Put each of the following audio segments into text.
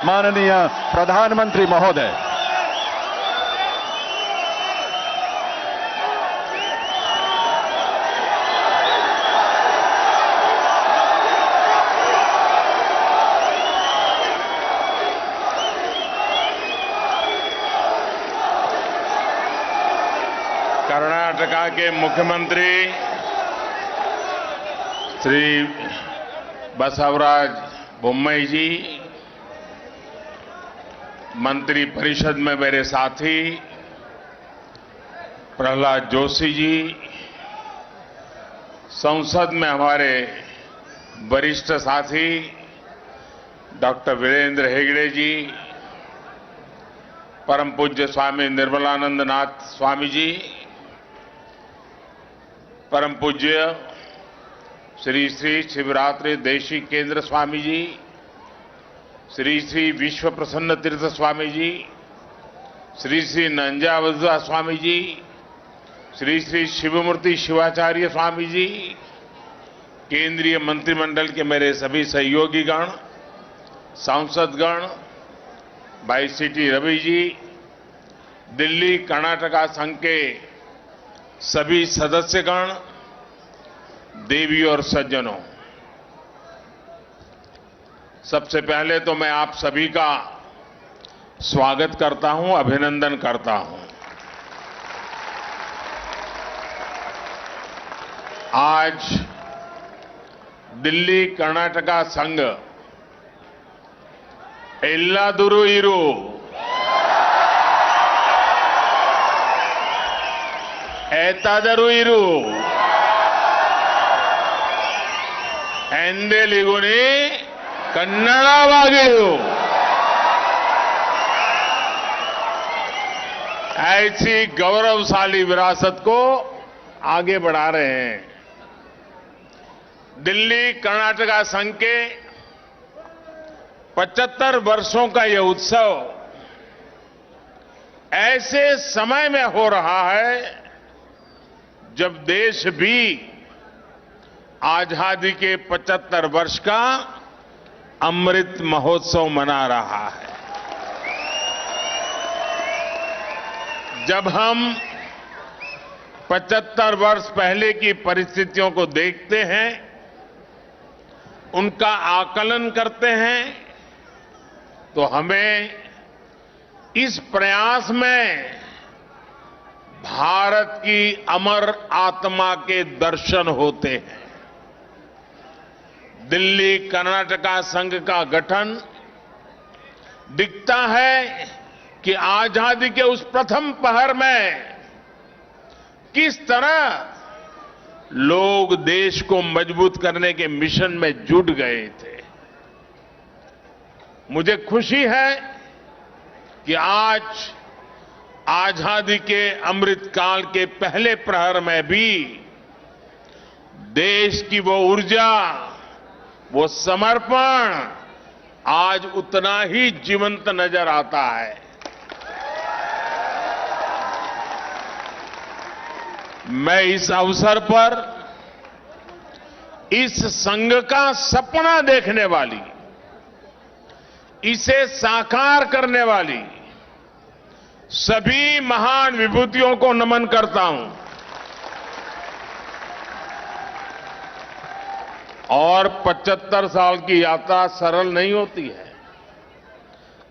माननीय प्रधानमंत्री महोदय, कर्नाटका के मुख्यमंत्री श्री बसवराज बोम्मई जी, मंत्री परिषद में मेरे साथी प्रहलाद जोशी जी, संसद में हमारे वरिष्ठ साथी डॉक्टर वीरेंद्र हेगड़े जी, परम पूज्य स्वामी निर्मलानंद नाथ स्वामी जी, परम पूज्य श्री श्री शिवरात्रि देशिक केंद्र स्वामी जी, श्री श्री विश्व प्रसन्न तीर्थ स्वामी जी, श्री श्री नंजावजा स्वामी जी, श्री श्री शिवमूर्ति शिवाचार्य स्वामी जी, केंद्रीय मंत्रिमंडल के मेरे सभी सहयोगीगण, सांसदगण, भाई सीटी रवि जी, दिल्ली कर्नाटका संघ के सभी सदस्यगण, देवी और सज्जनों, सबसे पहले तो मैं आप सभी का स्वागत करता हूं, अभिनंदन करता हूं। आज दिल्ली कर्नाटका संघ एल्लादुरु इरु एतादरु इरु ಎಂದೆಲಿಗುನಿ कन्नड़वागिरु, ऐसी गौरवशाली विरासत को आगे बढ़ा रहे हैं। दिल्ली कर्नाटका संघ के 75 वर्षों का यह उत्सव ऐसे समय में हो रहा है जब देश भी आजादी के 75 वर्ष का अमृत महोत्सव मना रहा है। जब हम 75 वर्ष पहले की परिस्थितियों को देखते हैं, उनका आकलन करते हैं, तो हमें इस प्रयास में भारत की अमर आत्मा के दर्शन होते हैं। दिल्ली कर्नाटका संघ का गठन दिखता है कि आजादी के उस प्रथम पहर में किस तरह लोग देश को मजबूत करने के मिशन में जुट गए थे। मुझे खुशी है कि आज आजादी के अमृत काल के पहले प्रहर में भी देश की वो ऊर्जा, वो समर्पण आज उतना ही जीवंत नजर आता है। मैं इस अवसर पर इस संघ का सपना देखने वाली, इसे साकार करने वाली सभी महान विभूतियों को नमन करता हूं और 75 साल की यात्रा सरल नहीं होती है।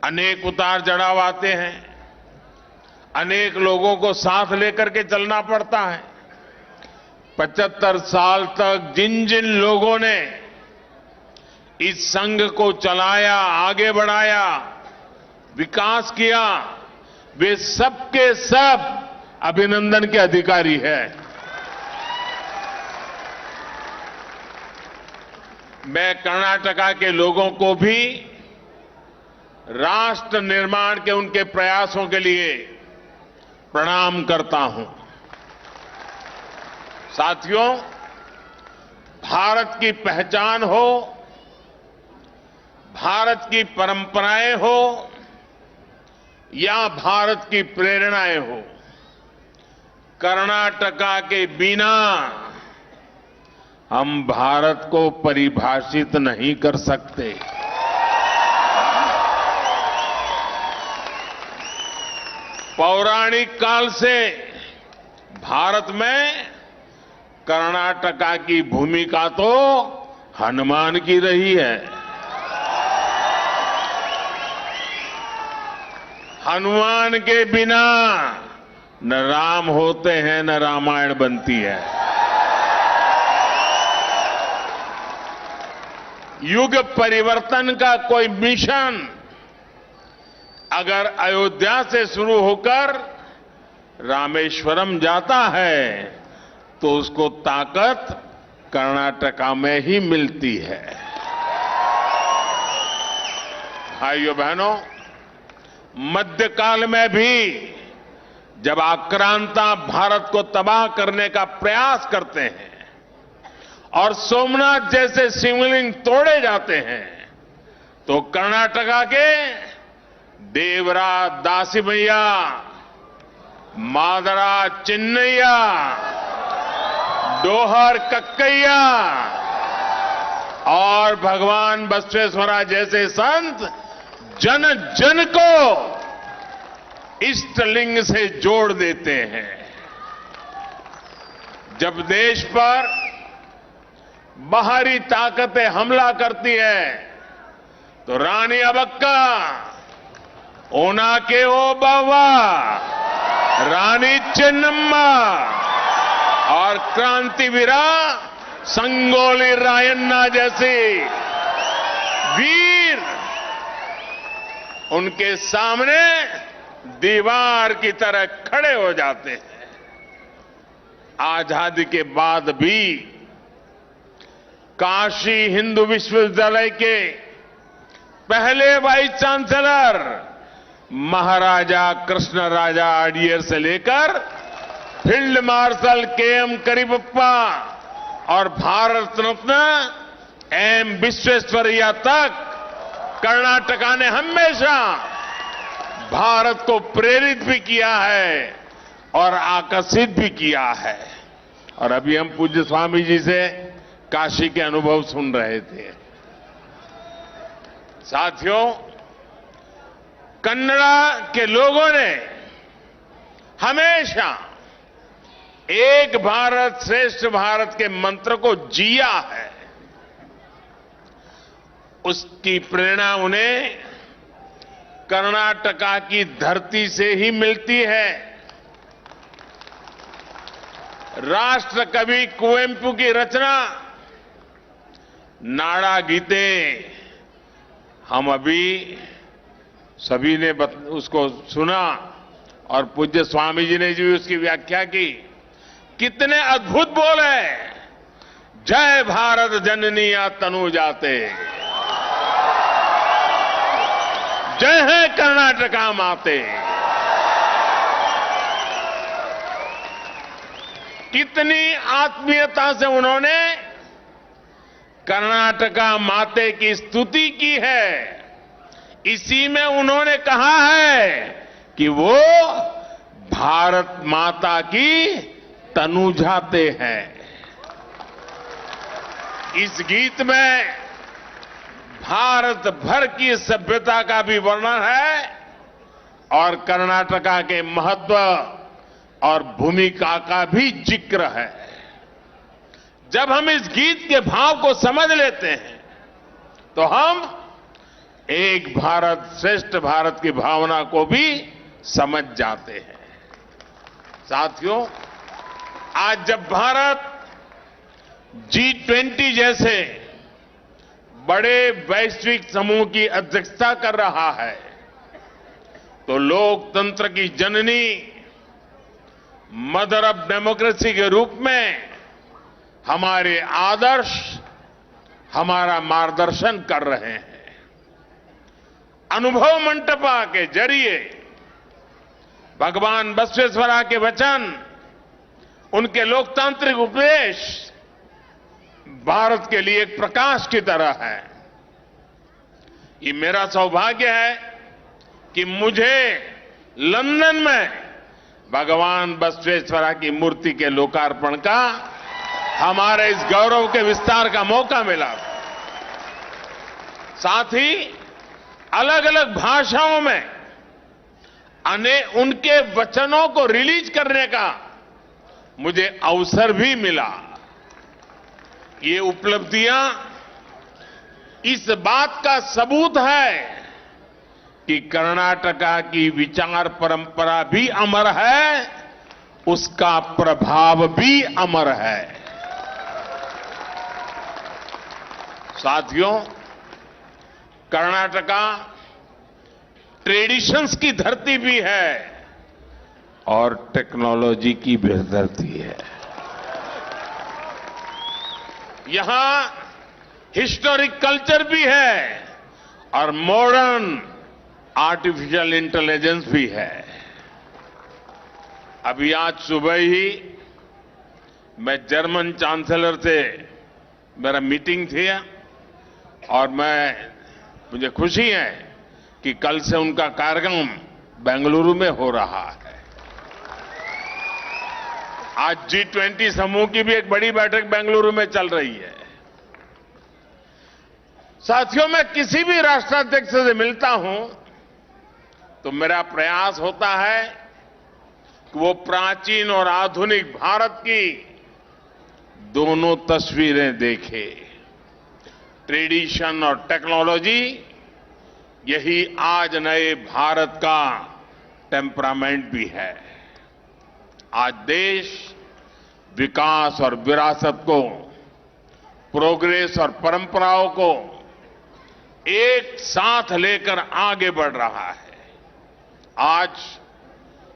अनेक उतार चढ़ाव आते हैं, अनेक लोगों को साथ लेकर के चलना पड़ता है। 75 साल तक जिन जिन लोगों ने इस संघ को चलाया, आगे बढ़ाया, विकास किया, वे सबके सब अभिनंदन के अधिकारी हैं। मैं कर्नाटका के लोगों को भी राष्ट्र निर्माण के उनके प्रयासों के लिए प्रणाम करता हूं। साथियों, भारत की पहचान हो, भारत की परंपराएं हो या भारत की प्रेरणाएं हो, कर्नाटका के बिना हम भारत को परिभाषित नहीं कर सकते। पौराणिक काल से भारत में कर्नाटका की भूमिका तो हनुमान की रही है। हनुमान के बिना न राम होते हैं न रामायण बनती है। युग परिवर्तन का कोई मिशन अगर अयोध्या से शुरू होकर रामेश्वरम जाता है तो उसको ताकत कर्नाटका में ही मिलती है। भाइयों बहनों, मध्यकाल में भी जब आक्रांता भारत को तबाह करने का प्रयास करते हैं और सोमनाथ जैसे शिवलिंग तोड़े जाते हैं तो कर्नाटका के देवरा दासिमैया, मादरा चिन्नैया, डोहर कक्कैया और भगवान बसवेश्वरा जैसे संत जन जन को इष्टलिंग से जोड़ देते हैं। जब देश पर बाहरी ताकतें हमला करती है तो रानी अबक्का, ओनाके ओबावा, रानी चेन्नम्मा और क्रांतिवीरा संगोली रायन्ना जैसे वीर उनके सामने दीवार की तरह खड़े हो जाते हैं। आजादी के बाद भी काशी हिंदू विश्वविद्यालय के पहले वाइस चांसलर महाराजा कृष्णराजा अडियर से लेकर फील्ड मार्शल के.एम. करीबप्पा और भारत रत्न एम. विश्वेश्वरैया तक कर्नाटका ने हमेशा भारत को प्रेरित भी किया है और आकर्षित भी किया है। और अभी हम पूज्य स्वामी जी से काशी के अनुभव सुन रहे थे। साथियों, कन्नड़ा के लोगों ने हमेशा एक भारत श्रेष्ठ भारत के मंत्र को जिया है। उसकी प्रेरणा उन्हें कर्नाटका की धरती से ही मिलती है। राष्ट्र कवि कुवेंपु की रचना नाड़ा गीते हम अभी सभी ने उसको सुना और पूज्य स्वामी जी ने भी उसकी व्याख्या की। कितने अद्भुत बोल है। जय भारत जननी या तनु जाते, जय है कर्नाटका माते। कितनी आत्मीयता से उन्होंने कर्नाटका माते की स्तुति की है। इसी में उन्होंने कहा है कि वो भारत माता की तनु जाते हैं। इस गीत में भारत भर की सभ्यता का भी वर्णन है और कर्नाटका के महत्व और भूमिका का भी जिक्र है। जब हम इस गीत के भाव को समझ लेते हैं तो हम एक भारत श्रेष्ठ भारत की भावना को भी समझ जाते हैं। साथियों, आज जब भारत G20 जैसे बड़े वैश्विक समूह की अध्यक्षता कर रहा है तो लोकतंत्र की जननी, मदर ऑफ डेमोक्रेसी के रूप में हमारे आदर्श हमारा मार्गदर्शन कर रहे हैं। अनुभव मंटपा के जरिए भगवान बसवेश्वरा के वचन, उनके लोकतांत्रिक उपदेश भारत के लिए एक प्रकाश की तरह है। ये मेरा सौभाग्य है कि मुझे लंदन में भगवान बसवेश्वरा की मूर्ति के लोकार्पण का, हमारे इस गौरव के विस्तार का मौका मिला। साथ ही अलग अलग भाषाओं में उनके वचनों को रिलीज करने का मुझे अवसर भी मिला। ये उपलब्धियां इस बात का सबूत है कि कर्नाटका की विचार परंपरा भी अमर है, उसका प्रभाव भी अमर है। साथियों, कर्नाटका ट्रेडिशंस की धरती भी है और टेक्नोलॉजी की भी धरती है। यहां हिस्टोरिक कल्चर भी है और मॉडर्न आर्टिफिशियल इंटेलिजेंस भी है। अभी आज सुबह ही मैं जर्मन चांसलर से मेरा मीटिंग थी और मुझे खुशी है कि कल से उनका कार्यक्रम बेंगलुरु में हो रहा है। आज G20 समूह की भी एक बड़ी बैठक बेंगलुरु में चल रही है। साथियों, मैं किसी भी राष्ट्राध्यक्ष से मिलता हूं तो मेरा प्रयास होता है कि वो प्राचीन और आधुनिक भारत की दोनों तस्वीरें देखे। ट्रेडिशन और टेक्नोलॉजी, यही आज नए भारत का टेम्परामेंट भी है। आज देश विकास और विरासत को, प्रोग्रेस और परंपराओं को एक साथ लेकर आगे बढ़ रहा है। आज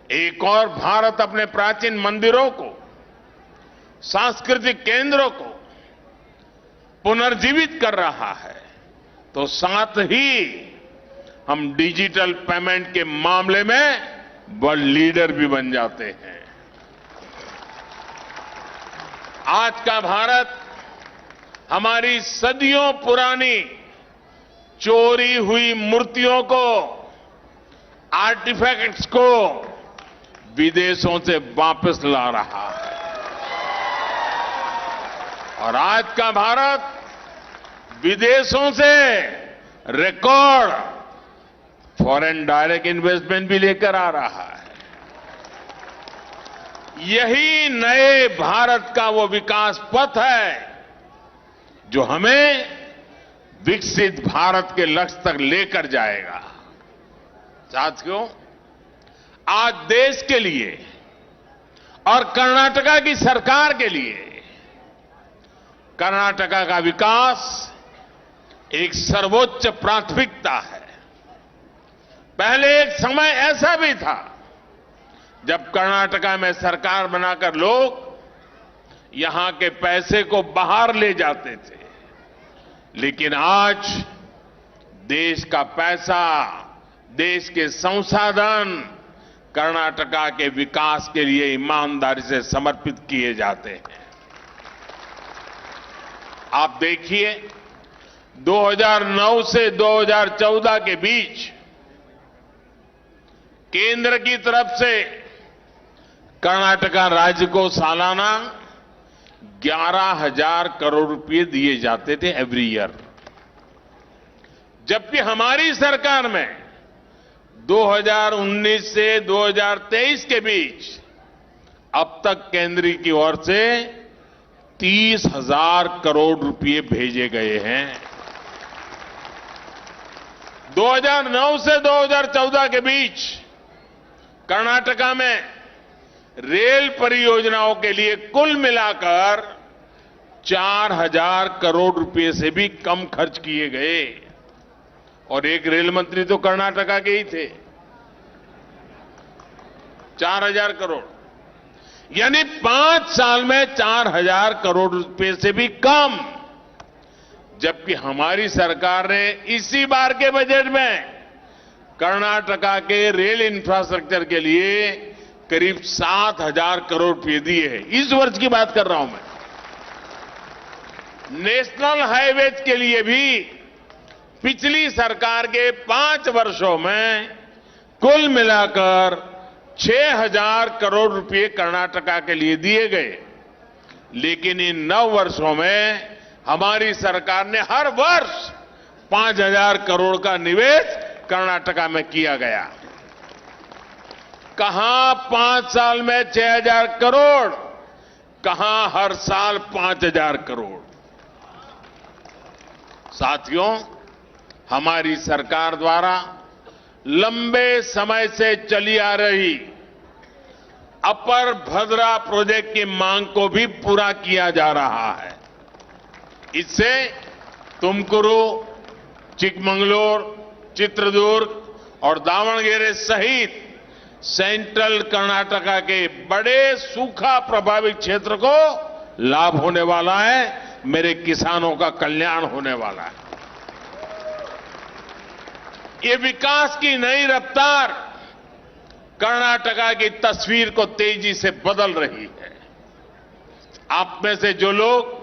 एक और भारत अपने प्राचीन मंदिरों को, सांस्कृतिक केंद्रों को पुनर्जीवित कर रहा है, तो साथ ही हम डिजिटल पेमेंट के मामले में वर्ल्ड लीडर भी बन जाते हैं। आज का भारत हमारी सदियों पुरानी चोरी हुई मूर्तियों को, आर्टिफैक्ट्स को विदेशों से वापस ला रहा है। और आज का भारत विदेशों से रिकॉर्ड फॉरेन डायरेक्ट इन्वेस्टमेंट भी लेकर आ रहा है। यही नए भारत का वो विकास पथ है जो हमें विकसित भारत के लक्ष्य तक लेकर जाएगा। साथियों, आज देश के लिए और कर्नाटका की सरकार के लिए कर्नाटका का विकास एक सर्वोच्च प्राथमिकता है। पहले एक समय ऐसा भी था जब कर्नाटका में सरकार बनाकर लोग यहां के पैसे को बाहर ले जाते थे, लेकिन आज देश का पैसा, देश के संसाधन कर्नाटका के विकास के लिए ईमानदारी से समर्पित किए जाते हैं। आप देखिए, 2009 से 2014 के बीच केंद्र की तरफ से कर्नाटका राज्य को सालाना 11,000 करोड़ रुपए दिए जाते थे एवरी ईयर, जबकि हमारी सरकार में 2019 से 2023 के बीच अब तक केंद्र की ओर से 30,000 करोड़ रुपए भेजे गए हैं। 2009 से 2014 के बीच कर्नाटका में रेल परियोजनाओं के लिए कुल मिलाकर 4,000 करोड़ रुपए से भी कम खर्च किए गए, और एक रेल मंत्री तो कर्नाटका के ही थे। 4,000 करोड़, यानी 5 साल में 4,000 करोड़ रुपए से भी कम। जबकि हमारी सरकार ने इसी बार के बजट में कर्नाटका के रेल इंफ्रास्ट्रक्चर के लिए करीब 7,000 करोड़ रुपए दिए हैं। इस वर्ष की बात कर रहा हूं मैं। नेशनल हाईवेज के लिए भी पिछली सरकार के 5 वर्षों में कुल मिलाकर 6,000 करोड़ रुपए कर्नाटका के लिए दिए गए, लेकिन इन 9 वर्षों में हमारी सरकार ने हर वर्ष 5,000 करोड़ का निवेश कर्नाटका में किया गया। कहां 5 साल में 6,000 करोड़, कहां हर साल 5,000 करोड़। साथियों, हमारी सरकार द्वारा लंबे समय से चली आ रही अपर भद्रा प्रोजेक्ट की मांग को भी पूरा किया जा रहा है। इससे तुमकुरू, चिकमंगलूर, चित्रदुर्ग और दावणगेरे सहित सेंट्रल कर्नाटका के बड़े सूखा प्रभावित क्षेत्र को लाभ होने वाला है, मेरे किसानों का कल्याण होने वाला है। ये विकास की नई रफ्तार कर्नाटका की तस्वीर को तेजी से बदल रही है। आप में से जो लोग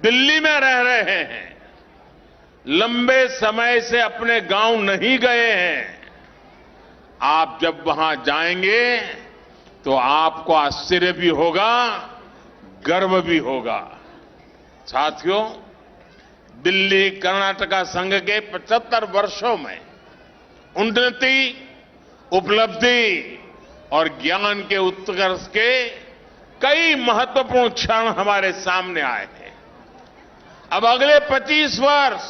दिल्ली में रह रहे हैं, लंबे समय से अपने गांव नहीं गए हैं, आप जब वहां जाएंगे तो आपको आश्चर्य भी होगा, गर्व भी होगा। साथियों, दिल्ली कर्नाटका संघ के 75 वर्षों में उन्नति, उपलब्धि और ज्ञान के उत्कर्ष के कई महत्वपूर्ण क्षण हमारे सामने आए हैं। अब अगले 25 वर्ष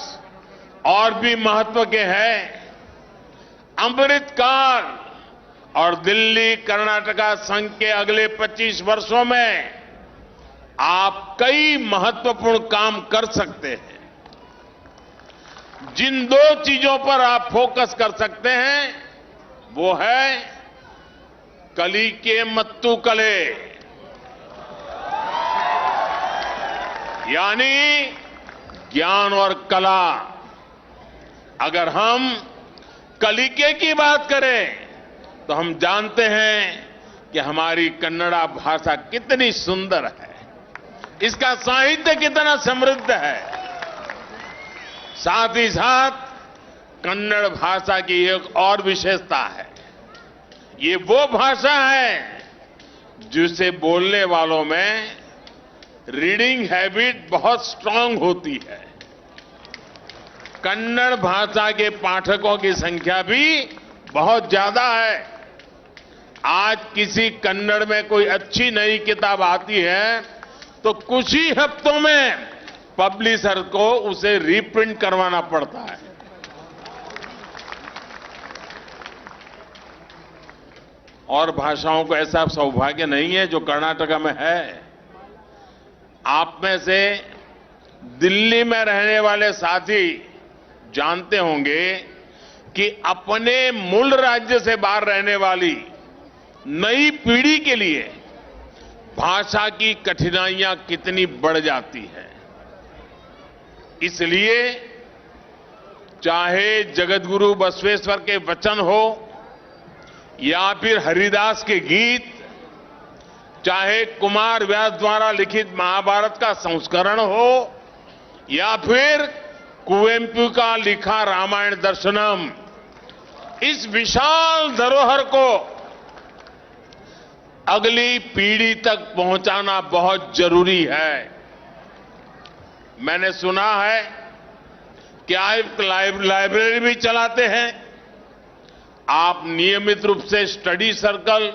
और भी महत्व के हैं। अमृत काल और दिल्ली कर्नाटका संघ के अगले 25 वर्षों में आप कई महत्वपूर्ण काम कर सकते हैं। जिन 2 चीजों पर आप फोकस कर सकते हैं वो है कली के मत्तू कले, यानी ज्ञान और कला। अगर हम कलिके की बात करें तो हम जानते हैं कि हमारी कन्नड़ा भाषा कितनी सुंदर है, इसका साहित्य कितना समृद्ध है। साथ ही साथ कन्नड़ भाषा की एक और विशेषता है, ये वो भाषा है जिसे बोलने वालों में रीडिंग हैबिट बहुत स्ट्रांग होती है। कन्नड़ भाषा के पाठकों की संख्या भी बहुत ज्यादा है। आज किसी कन्नड़ में कोई अच्छी नई किताब आती है तो कुछ ही हफ्तों में पब्लिशर को उसे रीप्रिंट करवाना पड़ता है। और भाषाओं को ऐसा सौभाग्य नहीं है जो कर्नाटका में है। आप में से दिल्ली में रहने वाले साथी जानते होंगे कि अपने मूल राज्य से बाहर रहने वाली नई पीढ़ी के लिए भाषा की कठिनाइयां कितनी बढ़ जाती है। इसलिए चाहे जगतगुरु बसवेश्वर के वचन हो या फिर हरिदास के गीत, चाहे कुमार व्यास द्वारा लिखित महाभारत का संस्करण हो या फिर कुवेंपु का लिखा रामायण दर्शनम, इस विशाल धरोहर को अगली पीढ़ी तक पहुंचाना बहुत जरूरी है। मैंने सुना है कि आप लाइब्रेरी भी चलाते हैं। आप नियमित रूप से स्टडी सर्कल,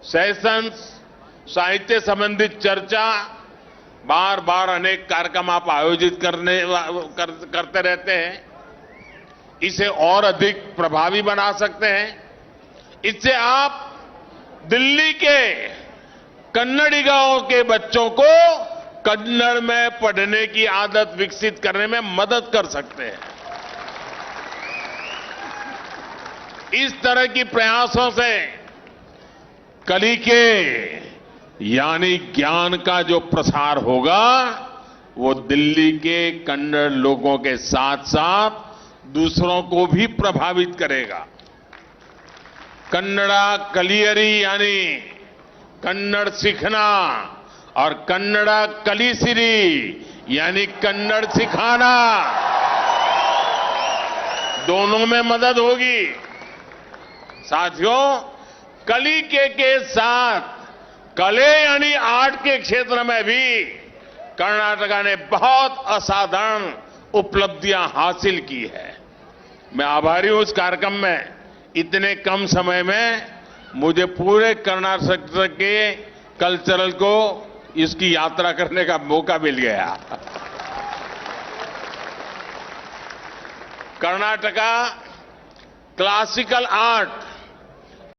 सेशंस, साहित्य संबंधित चर्चा, बार बार अनेक कार्यक्रम आप आयोजित करते रहते हैं। इसे और अधिक प्रभावी बना सकते हैं। इससे आप दिल्ली के कन्नड़ी गांव के बच्चों को कन्नड़ में पढ़ने की आदत विकसित करने में मदद कर सकते हैं। इस तरह की प्रयासों से कली के यानी ज्ञान का जो प्रसार होगा वो दिल्ली के कन्नड़ लोगों के साथ साथ दूसरों को भी प्रभावित करेगा। कन्नड़ा कलियरी यानी कन्नड़ सीखना और कन्नड़ा कलिसिरी यानी कन्नड़ सिखाना, दोनों में मदद होगी। साथियों, कलिके के साथ कले यानी आर्ट के क्षेत्र में भी कर्नाटका ने बहुत असाधारण उपलब्धियां हासिल की है। मैं आभारी हूं इस कार्यक्रम में इतने कम समय में मुझे पूरे कर्नाटक के कल्चरल को इसकी यात्रा करने का मौका मिल गया। Karnataka classical art